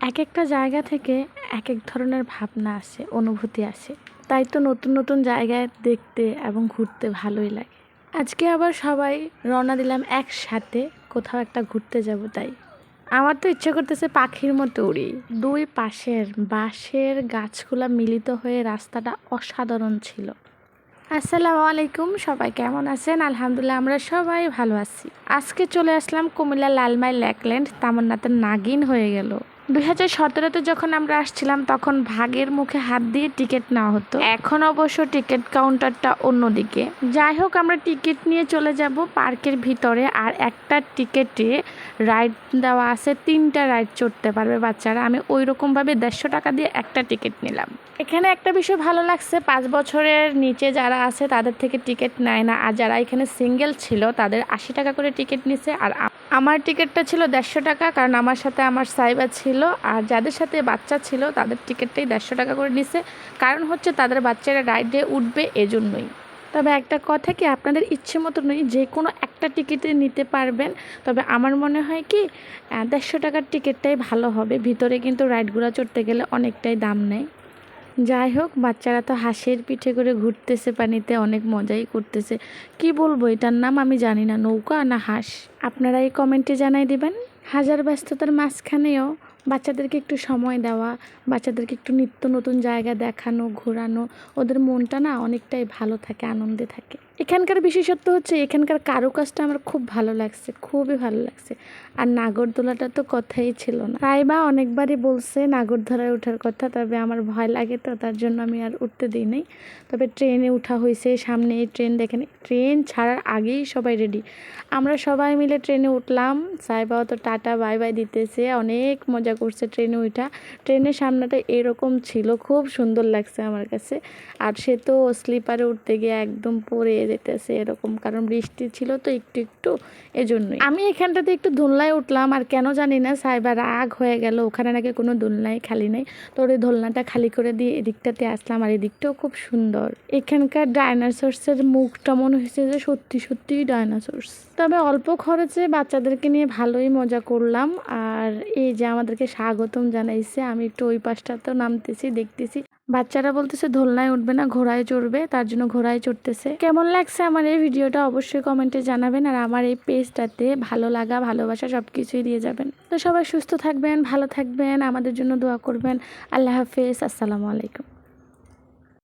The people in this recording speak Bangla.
এক একটা জায়গা থেকে এক এক ধরনের ভাবনা আসে, অনুভূতি আসে। তাই তো নতুন নতুন জায়গায় দেখতে এবং ঘুরতে ভালোই লাগে। আজকে আবার সবাই রওনা দিলাম একসাথে কোথাও একটা ঘুরতে যাব। তাই আমার তো ইচ্ছে করতেছে পাখির মতো উড়ি। দুই পাশের বাঁশের গাছগুলা মিলিত হয়ে রাস্তাটা অসাধারণ ছিল। আসসালামু আলাইকুম, সবাই কেমন আছেন? আলহামদুলিল্লাহ, আমরা সবাই ভালো আছি। আজকে চলে আসলাম কুমিল্লা লালমাই লেকল্যান্ড। তামান্নাতে নাগিন হয়ে গেল। 2017-তে যখন আমরা আসছিলাম তখন ভাগের মুখে হাত দিয়ে টিকিট নেওয়া হতো। এখন অবশ্য টিকিট কাউন্টারটা অন্যদিকে। যাই হোক, আমরা টিকিট নিয়ে চলে যাব পার্কের ভিতরে। আর একটা টিকিটে রাইড দেওয়া আছে, 3টা রাইড চড়তে পারবে বাচ্চারা। আমি ওই রকমভাবে 150 টাকা দিয়ে একটা টিকিট নিলাম। এখানে একটা বিষয় ভালো লাগছে, 5 বছরের নিচে যারা আছে তাদের থেকে টিকিট নেয় না। আর যারা এখানে সিঙ্গেল ছিল তাদের 80 টাকা করে টিকিট নিছে। আর আমার টিকিটটা ছিল 150 টাকা, কারণ আমার সাথে আমার সাইবা ছিল। আর যাদের সাথে বাচ্চা ছিল তাদের টিকিটটাই 150 টাকা করে নিছে, কারণ হচ্ছে তাদের বাচ্চারা রাইডে উঠবে এজন্যই। তবে একটা কথা কি, আপনাদের ইচ্ছে মতো নয়, যে কোনো একটা টিকিটে নিতে পারবেন। তবে আমার মনে হয় কি 150 টাকার টিকিটটাই ভালো হবে। ভিতরে কিন্তু রাইডগুলো চড়তে গেলে অনেকটাই দাম নেয়। যাই হোক, বাচ্চারা তো হাঁসের পিঠে করে ঘুরতেছে পানিতে, অনেক মজাই করতেছে। কি বলবো এটার নাম আমি জানি না, নৌকা না হাঁস। আপনারা এই কমেন্টে জানাই দিবেন। হাজার ব্যস্ততার মাঝখানেও বাচ্চাদেরকে একটু সময় দেওয়া, বাচ্চাদেরকে একটু নিত্য নতুন জায়গা দেখানো, ঘোরানো, ওদের মনটা না অনেকটাই ভালো থাকে, আনন্দে থাকে। এখানকার বিশেষত্ব হচ্ছে এখানকার কারুকাজটা আমার খুব ভালো লাগছে, খুবই ভালো লাগছে। আর নাগরদোলাটা তো কথাই ছিল না। সাইবা অনেকবারই বলছে নাগরদোলায় ওঠার কথা, তবে আমার ভয় লাগে তো, তার জন্য আমি আর উঠতে দিই নাই। তবে ট্রেনে উঠা হয়েছে, সামনে এই ট্রেন দেখেন। ট্রেন ছাড়ার আগেই সবাই রেডি। আমরা সবাই মিলে ট্রেনে উঠলাম। সাইবাও তো টাটা বাই বাই দিতেছে, অনেক মজা করছে ট্রেনে উঠা। ট্রেনের সামনেটা এরকম ছিল, খুব সুন্দর লাগছে আমার কাছে। আর সে তো স্লিপারে উঠতে গিয়ে একদম পড়ে যেতেছে এরকম, কারণ বৃষ্টি ছিল তো একটু একটু, এজন্যই। আমি এখানটাতে একটু দোলনায় উঠলাম, আর কেন জানি না সাইবা রাগ হয়ে গেল, ওখানে নাকি কোনো দোলনাই খালি নেই। তো ওই দোলনাটা খালি করে দিয়ে এদিকটাতে আসলাম। আর এদিকটাও খুব সুন্দর। এখানকার ডাইনোসরসের মুখটা মনে হয়েছে যে সত্যি সত্যিই ডাইনোসরস। তবে অল্প খরচে বাচ্চাদেরকে নিয়ে ভালোই মজা করলাম। আর এই যে আমাদেরকে স্বাগতম জানাইছে, আমি একটু ওই পাশটাতেও নামতেছি, দেখতেছি। বাচ্চারা বলতেছে দোলনায় উঠবে না, ঘোড়ায় চড়বে, তার জন্য ঘোড়ায় চড়তেছে। কেমন লাগছে আমার এই ভিডিওটা অবশ্যই কমেন্টে জানাবেন। আর আমার এই পেজটাতে ভালো লাগা, ভালোবাসা সব কিছুই দিয়ে যাবেন। তো সবাই সুস্থ থাকবেন, ভালো থাকবেন, আমাদের জন্য দোয়া করবেন। আল্লাহ হাফেজ, আসসালামু আলাইকুম।